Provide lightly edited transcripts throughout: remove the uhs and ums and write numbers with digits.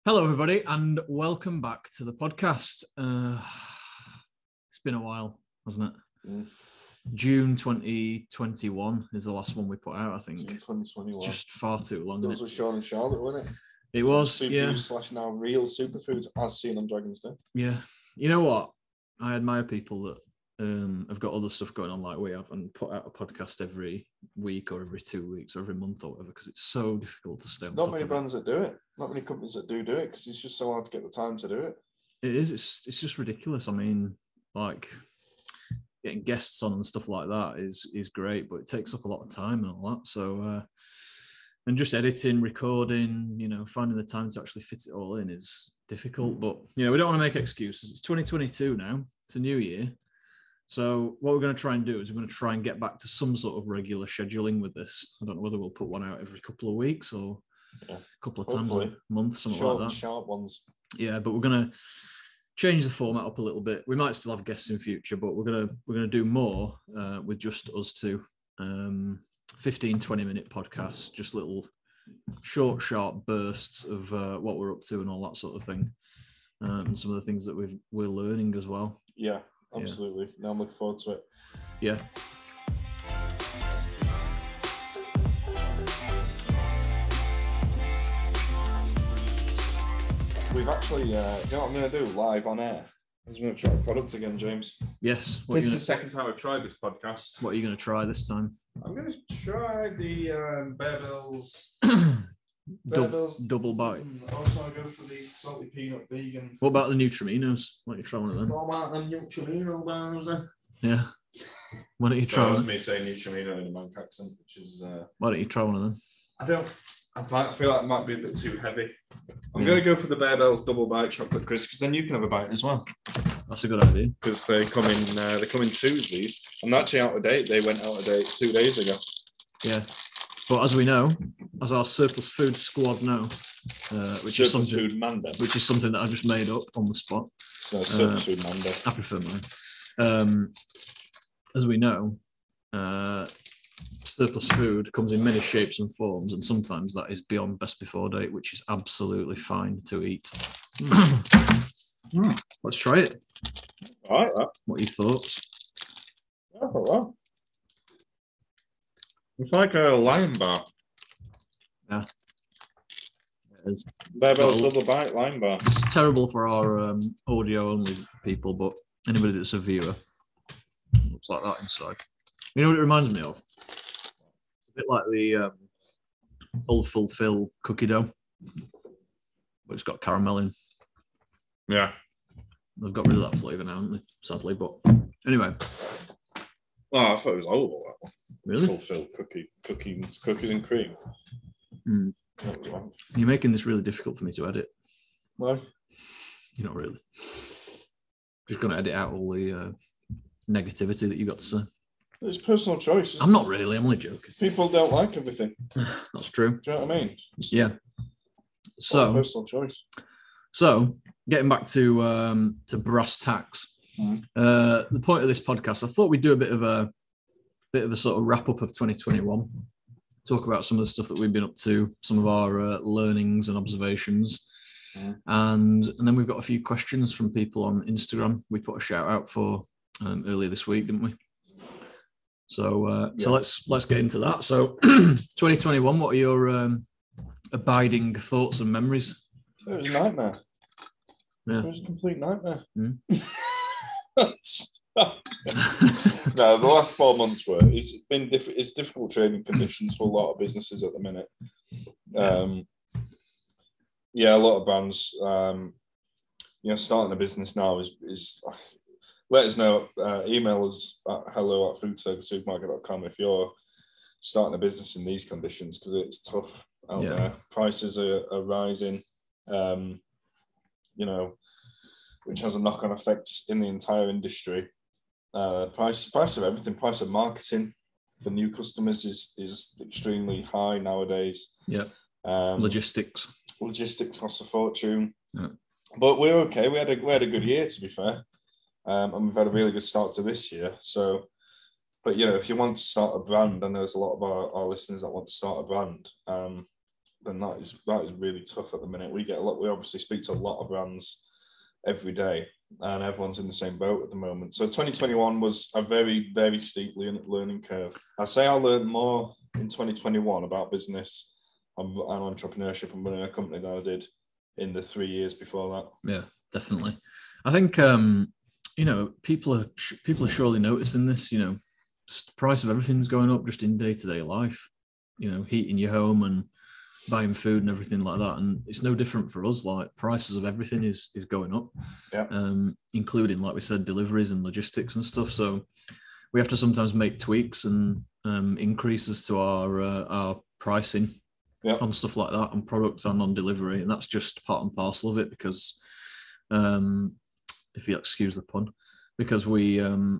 Hello, everybody, and welcome back to the podcast. It's been a while, hasn't it? Mm. June 2021 is the last one we put out, I think. June 2021. Just far too long. That was with Sean and Charlotte, wasn't it? It was, Superfoods / now real superfoods, as seen on Dragon's Den. Yeah. You know what? I admire people that have got other stuff going on like we have and put out a podcast every week or every 2 weeks or every month or whatever, because it's so difficult to stay on top of it. Not many brands that do it. Not many companies that do it, because it's just so hard to get the time to do it. It is. It's just ridiculous. I mean, like, getting guests on and stuff like that is great, but it takes up a lot of time and all that. So, and just editing, recording, finding the time to actually fit it all in is difficult. But, we don't want to make excuses. It's 2022 now. It's a new year. So what we're going to try and do is we're going to try and get back to some sort of regular scheduling with this. I don't know whether we'll put one out every couple of weeks or a couple of times a month, something like that. Sharp ones. Yeah, but we're going to change the format up a little bit. We might still have guests in future, but we're going to do more with just us two. 15-20 minute podcasts, just little short, sharp bursts of what we're up to and all that sort of thing, and some of the things that we're learning as well. Yeah. Absolutely. Yeah. Now I'm looking forward to it. Yeah. We've actually, you know what I'm going to do live on air? I'm going to try a product again, James. Yes. This is the second time I've tried this podcast. What are you going to try this time? I'm going to try the Bear Bells. Double bite. Also, I go for these salty peanut vegan. What about the Nutriminos? Why don't you try one of them? What about them Nutrimino bars then? Yeah. Why don't you try one? That's me saying Nutrimino in a Manc accent, which is... Why don't you try one of them? I feel like it might be a bit too heavy. I'm going to go for the Bear Bells double bite chocolate crisp, because then you can have a bite as well. That's a good idea. Because they come in twos, these. I'm actually out of date. They went out of date 2 days ago. Yeah. But as we know, as our surplus food squad know, which is something that I just made up on the spot. So surplus food Manda. I prefer mine. As we know, surplus food comes in many shapes and forms, and sometimes that is beyond best before date, which is absolutely fine to eat. Let's try it. I like that. What are your thoughts? Yeah, well. It's like a Lion Bar. Yeah. It is. Bear Bells double bite Lion Bar. It's terrible for our audio only people, but anybody that's a viewer, looks like that inside. You know what it reminds me of? It's a bit like the old Fulfill cookie dough, but it's got caramel in. Yeah. They've got rid of that flavour now, haven't they? Sadly, but anyway. Oh, I thought it was oval, that one. Really? Fulfill cookies and cream. Mm. You're making this really difficult for me to edit. Why? You're not really. Just going to edit out all the negativity that you got to say. It's personal choice. I'm not really. I'm only joking. People don't like everything. That's true. Do you know what I mean? Yeah. So personal choice. So getting back to brass tacks. The point of this podcast, I thought we'd do a bit of a sort of wrap up of 2021. Talk about some of the stuff that we've been up to, some of our learnings and observations. And then we've got a few questions from people on Instagram. We put a shout out for earlier this week, didn't we? So so let's get into that. So 2021, what are your abiding thoughts and memories? It was a nightmare. Yeah. It was a complete nightmare. No, the last 4 months it's difficult trading conditions for a lot of businesses at the minute. A lot of brands, starting a business now is let us know. Email us at hello@foodservicesupermarket.com if you're starting a business in these conditions, because it's tough out there. Prices are rising, which has a knock-on effect in the entire industry. Price of everything, price of marketing for new customers is extremely high nowadays. Yeah. Logistics costs a fortune. Yeah. But we're okay. We had a good year, to be fair, and we've had a really good start to this year. So, but if you want to start a brand, and there's a lot of our listeners that want to start a brand, then that is really tough at the minute. We obviously speak to a lot of brands every day, and everyone's in the same boat at the moment. So 2021 was a very, very steep learning curve. I'd say I learned more in 2021 about business and entrepreneurship and running a company than I did in the 3 years before that. Yeah, definitely. I think people are surely noticing this. The price of everything's going up just in day-to-day life. Heating your home and buying food and everything like that, and it's no different for us. Like, prices of everything is going up, including, like we said, deliveries and logistics and stuff. So we have to sometimes make tweaks and increases to our pricing on stuff like that, on products and on delivery, and that's just part and parcel of it, because if you excuse the pun, because we're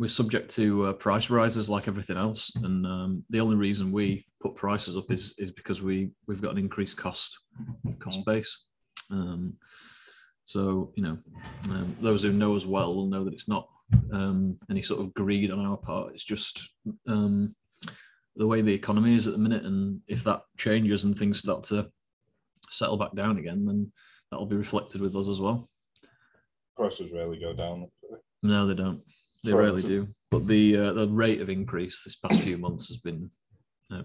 subject to price rises like everything else, and the only reason we put prices up is because we've got an increased cost base. So those who know us well will know that it's not any sort of greed on our part. It's just the way the economy is at the minute, and if that changes and things start to settle back down again, then that'll be reflected with us as well. Prices rarely go down. No, they don't. They rarely do. But the rate of increase this past few months has been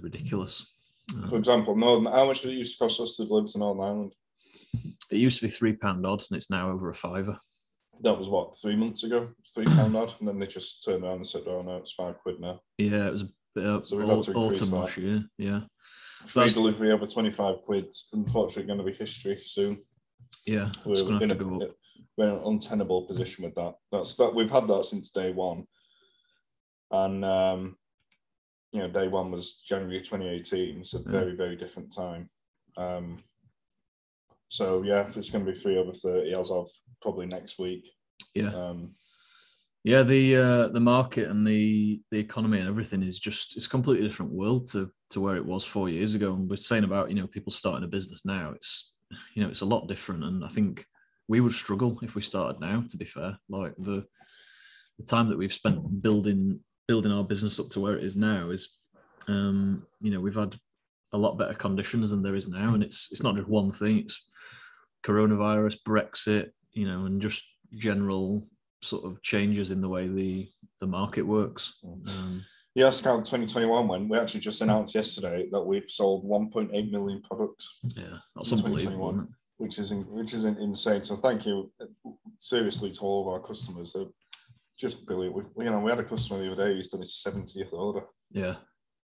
ridiculous. For example, how much did it used to cost us to deliver to Northern Ireland? It used to be £3 odd, and it's now over £5. That was what, 3 months ago? It's £3 odd, and then they just turned around and said, "Oh no, it's £5 now." Yeah, it was a bit so we've had to autumn that. last year. Yeah, free delivery over £25. Unfortunately, going to be history soon. Yeah, it's going to have to go up. We're in an untenable position with that. But we've had that since day one, and day one was January 2018. It's a very, very different time. So yeah, it's going to be 3 over 30 as of probably next week. Yeah. The market and the economy and everything is it's a completely different world to where it was 4 years ago. And we're saying about people starting a business now. It's a lot different, and I think we would struggle if we started now. To be fair, like the time that we've spent building our business up to where it is now is, we've had a lot better conditions than there is now, and it's not just one thing. It's coronavirus, Brexit, and just general sort of changes in the way the market works. Yeah, Scout 2021 when we actually just announced yesterday that we've sold 1.8 million products. Yeah, that's unbelievable, isn't it? Which is insane. So thank you seriously to all of our customers. They're just brilliant. We had a customer the other day who's done his 70th order. Yeah,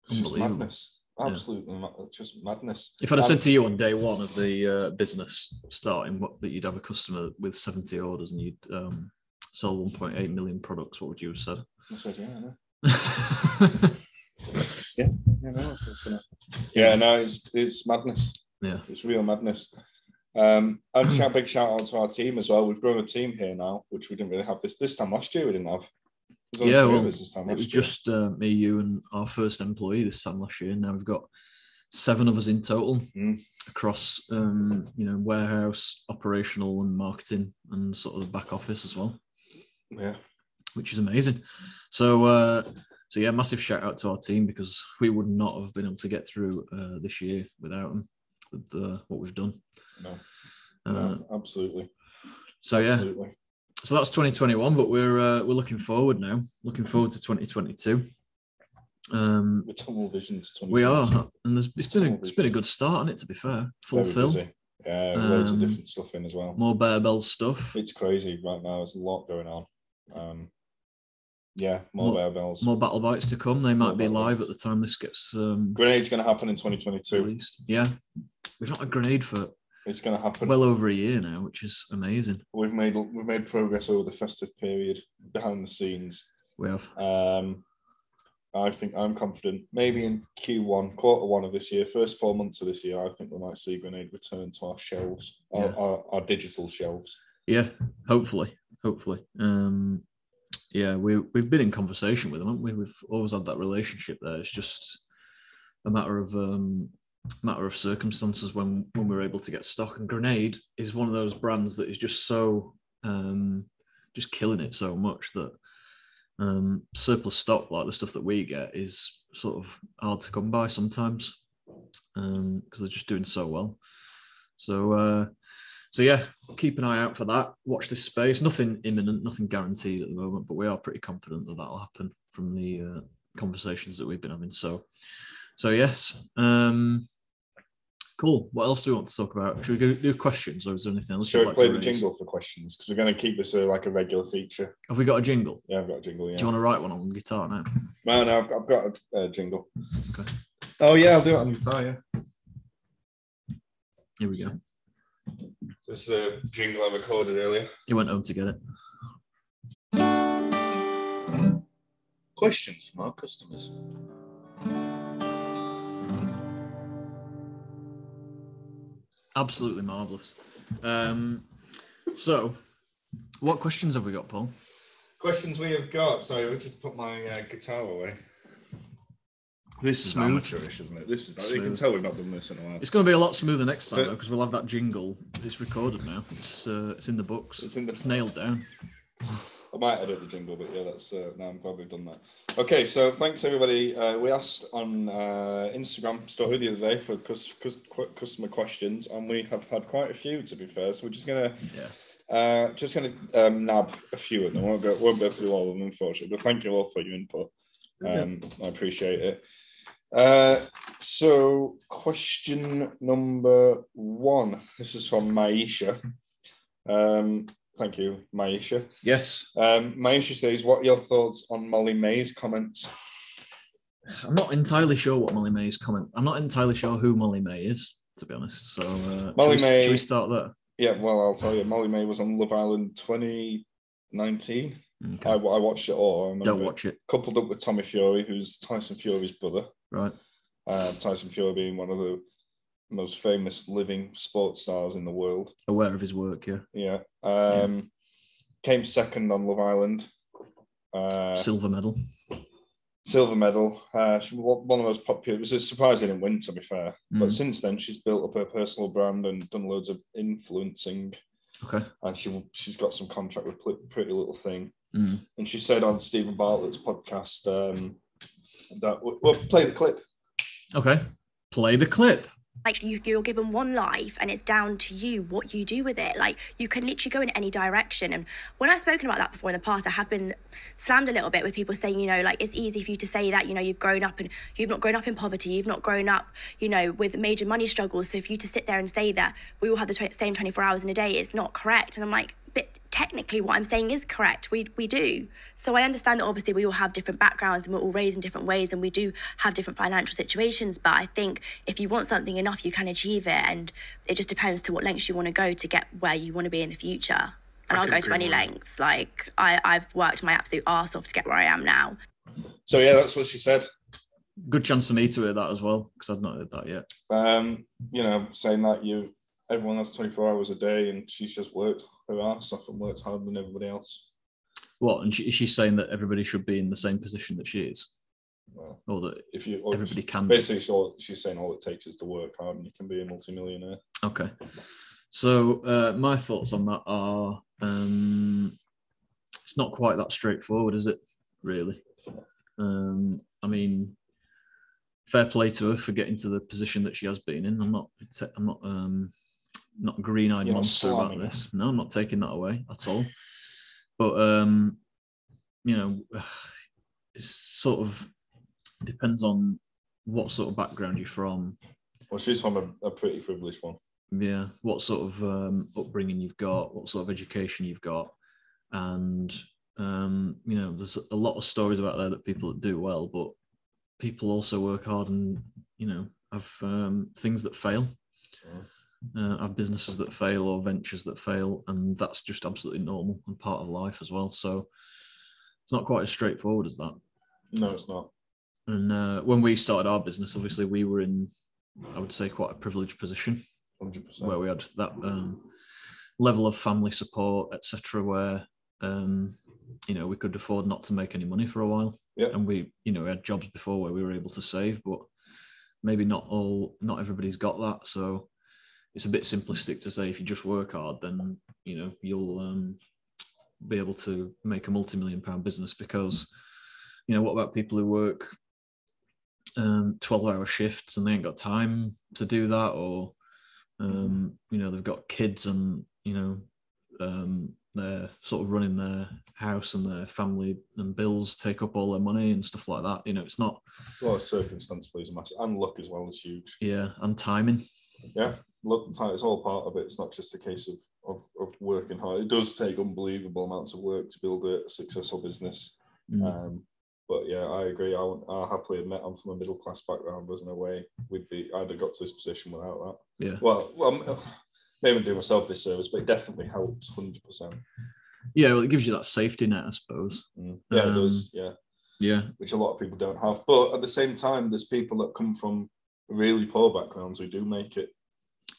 it's just madness. Absolutely, just madness. If I'd have said to you on day one of the business starting that you'd have a customer with 70 orders and you'd sell 1.8 million products, what would you have said? I said, yeah, I know. It's madness. Yeah, it's real madness. And big shout out to our team as well. We've grown a team here now, which we didn't really have this time last year. We didn't have. It was just me, you, and our first employee this time last year. Now we've got 7 of us in total across, warehouse, operational, and marketing, and sort of the back office as well. Yeah, which is amazing. So yeah, massive shout out to our team, because we would not have been able to get through this year without them, with what we've done. No, absolutely. So yeah, absolutely. So that's 2021, but we're looking forward now. Looking forward to 2022. With tunnel vision to 2022. We are, and it's been a good start on it. To be fair, full Very film. Busy. Yeah, loads of different stuff in as well. More barbell stuff. It's crazy right now. There's a lot going on. More barbells. More battle bites to come. They might be live at the time this gets. Grenade's going to happen in 2022. Released. Yeah, we've not had Grenade for. It's going to happen. Well over a year now, which is amazing. We've made progress over the festive period behind the scenes. We have. I think I'm confident. Maybe in quarter one of this year, first 4 months of this year, I think we might see Grenade return to our shelves, our digital shelves. Yeah, hopefully. Yeah, we've been in conversation with them, haven't we? We've always had that relationship there. It's just a matter of circumstances when we're able to get stock. And Grenade is one of those brands that is just so just killing it so much that surplus stock, like the stuff that we get, is sort of hard to come by sometimes. because they're just doing so well. So yeah, keep an eye out for that. Watch this space. Nothing imminent, nothing guaranteed at the moment, but we are pretty confident that that'll happen from the conversations that we've been having. So yes. Cool. What else do we want to talk about? Should we do questions, or is there anything else? Should we play the jingle for questions? Because we're going to keep this like a regular feature. Have we got a jingle? Yeah, I've got a jingle. Yeah. Do you want to write one on guitar now? No, I've got a jingle. Okay. Oh yeah, I'll do it on guitar. Yeah. Here we go. This is a jingle I recorded earlier. You went home to get it. Questions from our customers. Absolutely marvellous. So, what questions have we got, Paul? Questions we have got. Sorry, I just put my guitar away. This is amateurish, isn't it? This is. Smooth. You can tell we've not done this in a while. It's going to be a lot smoother next time, though, because we'll have that jingle. It's recorded now. It's in the books. It's nailed down. I might edit the jingle, but yeah, that's no, I'm glad we've done that. Okay, so thanks everybody. We asked on Instagram story the other day for customer questions, and we have had quite a few, to be fair. So we're just gonna nab a few of them. Won't be able to do all of them, unfortunately. But thank you all for your input. I appreciate it. So question number 1. This is from Maisha. Thank you, Maisha. Yes. Maisha says, what are your thoughts on Molly Mae's comments? I'm not entirely sure what Molly Mae's comment. I'm not entirely sure who Molly Mae is, to be honest. So Molly Mae, should we start there? Yeah, well, I'll tell you. Molly Mae was on Love Island 2019. Okay. I watched it all. Don't watch it. Coupled up with Tommy Fury, who's Tyson Fury's brother. Right. Tyson Fury being one of the most famous living sports stars in the world. Aware of his work, yeah. Yeah. Came second on Love Island. Silver medal. She was one of the most popular. It was a surprise they didn't win, to be fair. But since then, she's built up her personal brand and done loads of influencing. Okay. And she's got some contract with Pretty Little Thing. And she said on Stephen Bartlett's podcast that we'll play the clip. Okay. Play the clip. Like, you're given one life and it's down to you what you do with it. Like, you can literally go in any direction. And when I've spoken about that before in the past, I have been slammed a little bit with people saying, like, it's easy for you to say that, you've grown up and you've not grown up in poverty. You've not grown up, with major money struggles. So for you to sit there and say that we all have the same 24 hours in a day, it's not correct. And I'm like, but technically what I'm saying is correct. We do. So I understand that obviously we all have different backgrounds and we're all raised in different ways and we do have different financial situations. But I think if you want something enough, you can achieve it. And it just depends to what lengths you want to go to get where you want to be in the future. And I'll go to any lengths. Like, I've worked my absolute arse off to get where I am now. So yeah, that's what she said. Good chance for me to hear that as well, because I've not heard that yet. Saying that everyone has 24 hours a day and she's just worked her ass off and worked harder than everybody else. What? And she's saying that everybody should be in the same position that she is? Well, or that everybody can. Basically, she's saying all it takes is to work hard and you can be a multimillionaire. Okay. So my thoughts on that are it's not quite that straightforward, is it? Really? I mean, fair play to her for getting to the position that she has been in. I'm not green-eyed monster about this. No, I'm not taking that away at all. But it sort of depends on what sort of background you're from. Well, she's from a pretty privileged one. Yeah, what sort of upbringing you've got, what sort of education you've got, and there's a lot of stories about there that people that do well, but people also work hard and have things that fail. Have businesses that fail or ventures that fail, and that's just absolutely normal and part of life as well. So it's not quite as straightforward as that. No, it's not. And when we started our business, obviously we were in, I would say, quite a privileged position, 100%, where we had that level of family support, etc., where we could afford not to make any money for a while. Yeah. And we had jobs before where we were able to save, but maybe not everybody's got that. So it's a bit simplistic to say if you just work hard, then you'll be able to make a multi-million-pound business, because what about people who work 12-hour shifts and they ain't got time to do that, or they've got kids and they're sort of running their house and their family and bills take up all their money and stuff like that. It's not. Well, circumstance plays a massive, and luck as well is huge. Yeah, and timing. Yeah, luck and time, it's all part of it. It's not just a case of working hard. It does take unbelievable amounts of work to build a successful business. But yeah, I agree. I happily admit I'm from a middle class background. There's no way I'd have got to this position without that. Yeah. Well, maybe do myself this service, but it definitely helps 100%. Yeah, well, it gives you that safety net, I suppose. Yeah, it does. Yeah. Yeah. Which a lot of people don't have. But at the same time, there's people that come from really poor backgrounds who do make it.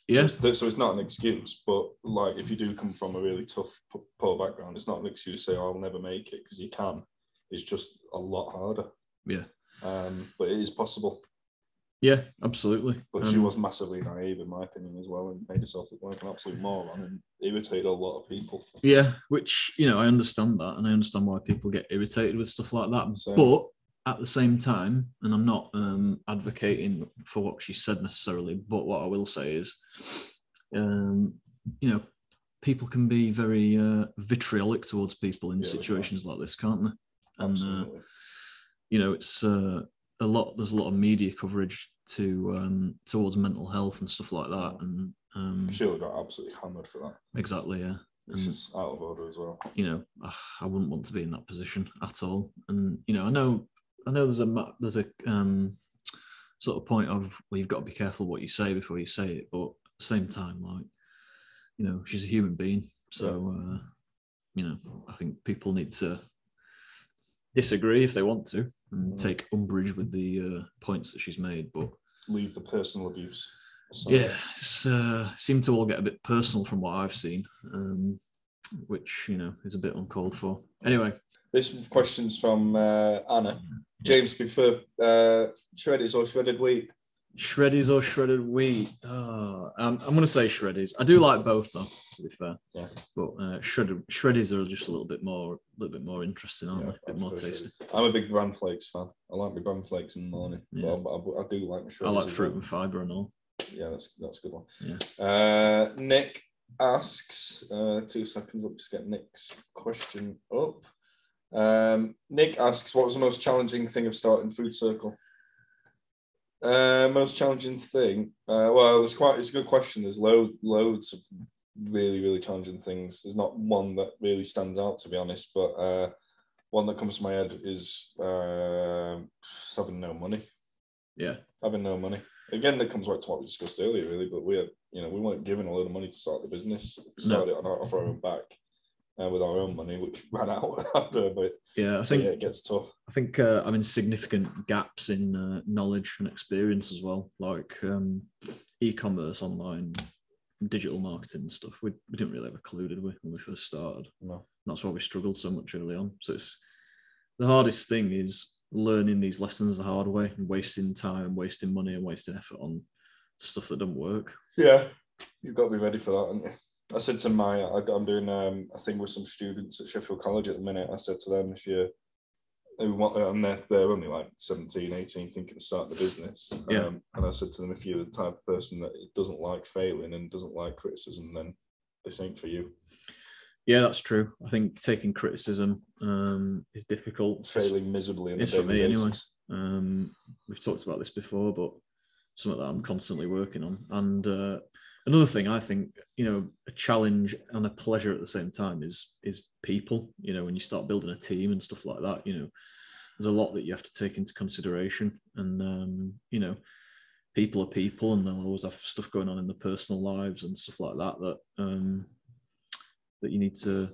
Yeah. So it's not an excuse, but like if you do come from a really tough, poor background, it's not an excuse to say, I'll never make it, because you can. It's just a lot harder. Yeah. But it is possible. Yeah, absolutely. But she was massively naive, in my opinion, as well, and made herself look like an absolute moron and irritated a lot of people. Yeah, which, I understand that, and I understand why people get irritated with stuff like that. Same. But at the same time, and I'm not advocating for what she said necessarily, but what I will say is, people can be very vitriolic towards people in situations like this, can't they? And, absolutely. It's there's a lot of media coverage towards mental health and stuff like that, and she'll got absolutely hammered for that. Exactly, yeah. Which is out of order as well. I wouldn't want to be in that position at all. And I know there's a sort of point of, well, you've got to be careful what you say before you say it, but at the same time, like, she's a human being, so I think people need to disagree if they want to and take umbrage with the points that she's made, but leave the personal abuse aside. Yeah, it's seem to all get a bit personal from what I've seen, which is a bit uncalled for. Anyway, this question's from Anna. James, prefer shreddies or shredded wheat? Shreddies or shredded wheat? I'm going to say shreddies. I do like both, though, to be fair. Yeah. But shreddies are just a little bit more interesting, aren't they? A bit more tasty. I'm a big bran flakes fan. I like my bran flakes in the morning. Yeah. But I do like my shreddies. I like fruit and fibre and all. Yeah, that's a good one. Yeah. Nick asks, 2 seconds, I'll just get Nick's question up. Nick asks, what was the most challenging thing of starting Food Circle? Most challenging thing? Well, it's a good question. There's loads of really, really challenging things. There's not one that really stands out, to be honest, but one that comes to my head is having no money. Yeah. Having no money. Again, that comes back to what we discussed earlier, really, but we weren't given a load of money to start the business. We started it off our own back. With our own money, which ran out after, but yeah, I think it gets tough. I think significant gaps in knowledge and experience as well, like e-commerce, online, digital marketing and stuff. We didn't really have a clue, did we, when we first started? No. And that's why we struggled so much early on. So it's the hardest thing is learning these lessons the hard way and wasting time, wasting money, and wasting effort on stuff that doesn't work. Yeah, you've got to be ready for that, haven't you? I said to I'm doing a thing with some students at Sheffield College at the minute. I said to them, and they're only like 17, 18, thinking of starting the business. Yeah. And I said to them, if you're the type of person that doesn't like failing and doesn't like criticism, then this ain't for you. Yeah, that's true. I think taking criticism is difficult. Failing miserably. It's for me anyway. We've talked about this before, but something that I'm constantly working on. And another thing I think, a challenge and a pleasure at the same time is people. When you start building a team and stuff like that, there's a lot that you have to take into consideration. And, people are people, and they'll always have stuff going on in their personal lives and stuff like that that you need to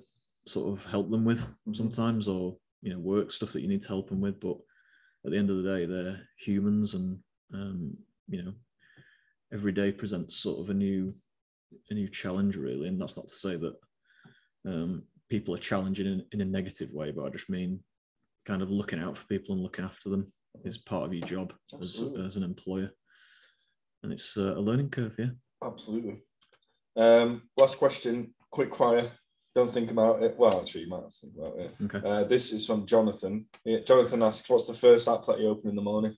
sort of help them with sometimes, or, work stuff that you need to help them with. But at the end of the day, they're humans, and, every day presents sort of a new challenge, really. And that's not to say that people are challenging in a negative way, but I just mean kind of looking out for people and looking after them is part of your job as an employer. And it's a learning curve, yeah. Absolutely. Last question, quick fire. Don't think about it. Well, actually, you might have to think about it. Okay. This is from Jonathan. Jonathan asks, what's the first app that you open in the morning?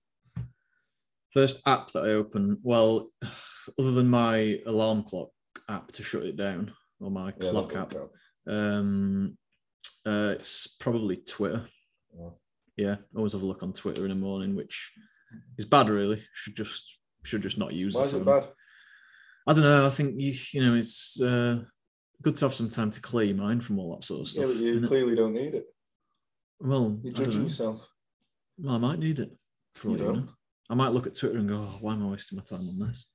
First app that I opened, well, other than my alarm clock app to shut it down, or my clock app, it's probably Twitter. Yeah, always have a look on Twitter in the morning, which is bad, really. Should just not use Why the is phone. it bad? I don't know. I think it's good to have some time to clear your mind from all that sort of stuff. Yeah, but you clearly don't need it. Well, You're judging yourself. Well, I might need it. You don't. I might look at Twitter and go, oh, why am I wasting my time on this?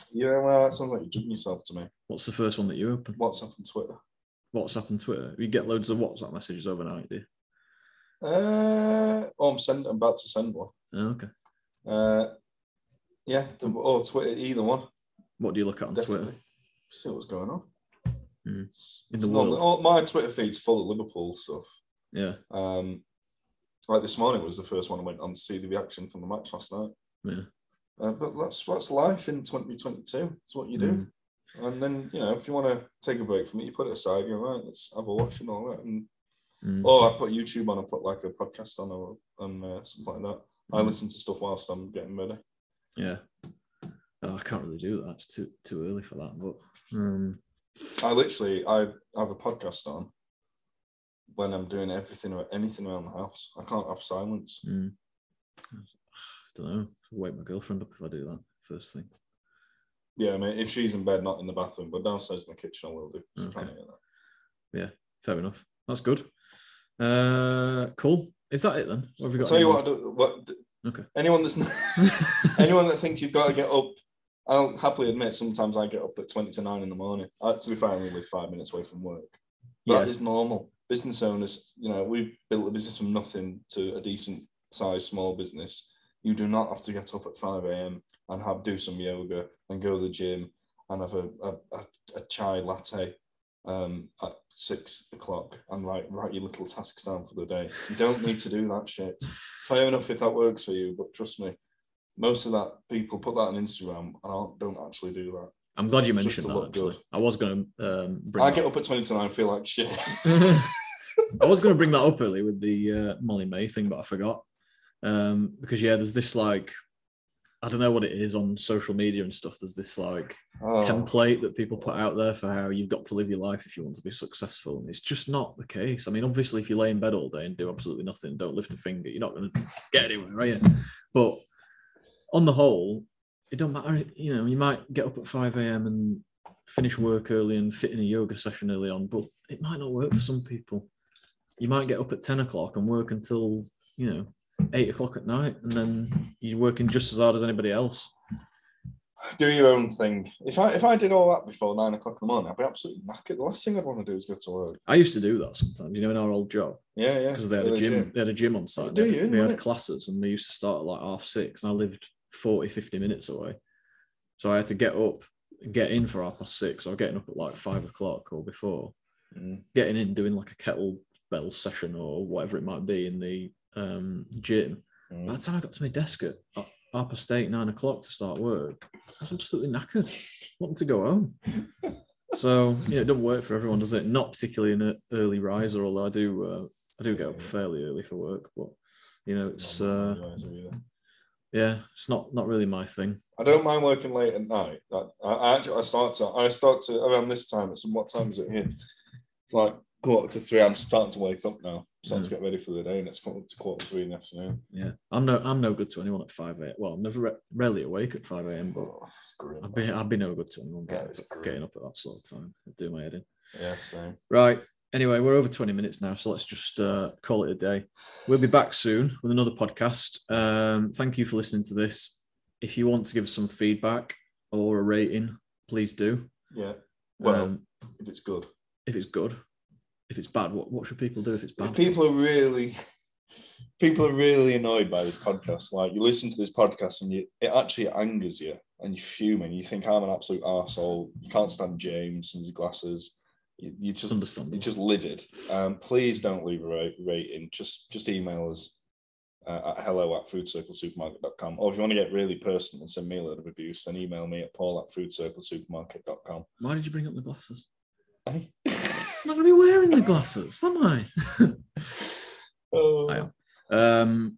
Yeah, well, that sounds like you're judging yourself to me. What's the first one that you open? WhatsApp and Twitter. WhatsApp and Twitter. You get loads of WhatsApp messages overnight, do you? I'm about to send one. Oh, okay. Yeah, or Twitter, either one. What do you look at on Definitely. Twitter? See what's going on. In the world. My Twitter feed's full of Liverpool stuff. Yeah. Like this morning was the first one I went on to see the reaction from the match last night. Yeah. But that's life in 2022. It's what you do. And then, if you want to take a break from it, you put it aside. You're right, let's have a watch and all that. And or I put YouTube on, I put like a podcast on or something like that. I listen to stuff whilst I'm getting ready. Yeah. Oh, I can't really do that. It's too early for that. But I have a podcast on when I'm doing anything around the house. I can't have silence. I don't know. I'll wake my girlfriend up if I do that first thing. Yeah, I mean, if she's in bed, not in the bathroom, but downstairs in the kitchen, I will do. Okay. Yeah, fair enough. That's good. Cool. Is that it then? What have we got? I'll tell you what I do. Okay. Anyone that thinks you've got to get up, I'll happily admit sometimes I get up at 20 to 9 in the morning. To be fair, I only live 5 minutes away from work. That is normal. Business owners, we've built a business from nothing to a decent size small business. You do not have to get up at 5 a.m. and do some yoga and go to the gym and have a chai latte at 6 o'clock and write your little tasks down for the day. You don't need to do that shit. Fair enough if that works for you, but trust me, most of that people put that on Instagram and don't actually do that. I'm glad you mentioned that, actually. Good. I was going to bring I get up at 20 to 9 and feel like shit. I was going to bring that up earlier with the Molly Mae thing, but I forgot. Because, there's this, I don't know what it is on social media and stuff. There's this, template that people put out there for how you've got to live your life if you want to be successful. And it's just not the case. I mean, obviously, if you lay in bed all day and do absolutely nothing, don't lift a finger, you're not going to get anywhere, right? But on the whole, it don't matter. You might get up at 5 a.m. and finish work early and fit in a yoga session early on, but it might not work for some people. You might get up at 10 o'clock and work until, 8 o'clock at night, and then you're working just as hard as anybody else. Do your own thing. If I did all that before 9 o'clock in the morning, I'd be absolutely knackered. The last thing I'd want to do is go to work. I used to do that sometimes, in our old job. Yeah. Because they had a gym. They had a gym on site. We had classes, and they used to start at 6:30, and I lived 40-50 minutes away. So I had to get up and get in for 6:30. So I was getting up at 5 o'clock or before. Getting in, doing a kettlebell session or whatever it might be in the gym. By the time I got to my desk at 8:30, 9 o'clock to start work, I was absolutely knackered, wanting to go home. So it doesn't work for everyone, does it? Not particularly an early riser, although I do get up fairly early for work, but it's it's not really my thing. I don't mind working late at night. I start to around this time. What time is it here? It's 2:45. I'm starting to wake up now. Starting to get ready for the day, and it's 2:45 in the afternoon. Yeah, I'm no good to anyone at 5 a.m. Well, I'm never rarely awake at 5 a.m. But I'd be no good to anyone getting up at that sort of time. I'd do my head in. Yeah, same. Right. Anyway, we're over 20 minutes now, so let's just call it a day. We'll be back soon with another podcast. Thank you for listening to this. If you want to give us some feedback or a rating, please do. Yeah. Well, if it's good. If it's good. If it's bad, what should people do if it's bad? People are really annoyed by this podcast. You listen to this podcast and it actually angers you and you're fuming. You think I'm an absolute arsehole. You can't stand James and his glasses. You just understand. You're just livid. Please don't leave a rating. Just email us at hello@foodcirclesupermarket.com. Or if you want to get really personal and send me a load of abuse, then email me at paul@foodcirclesupermarket.com. Why did you bring up the glasses? Hey? I'm not going to be wearing the glasses, am I? I am.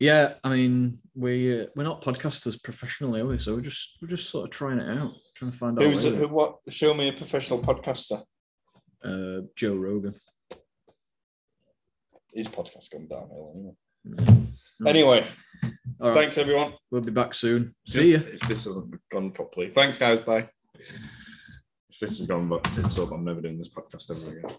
Yeah, I mean, we're not podcasters professionally, are we? So we're just sort of trying it out, trying to find out. Who's who? What? Show me a professional podcaster. Joe Rogan. His podcast gone downhill anyway. Mm. Anyway, All right. Thanks everyone. We'll be back soon. See ya. If this hasn't gone properly, thanks guys. Bye. If this has gone back tits up, I'm never doing this podcast ever again.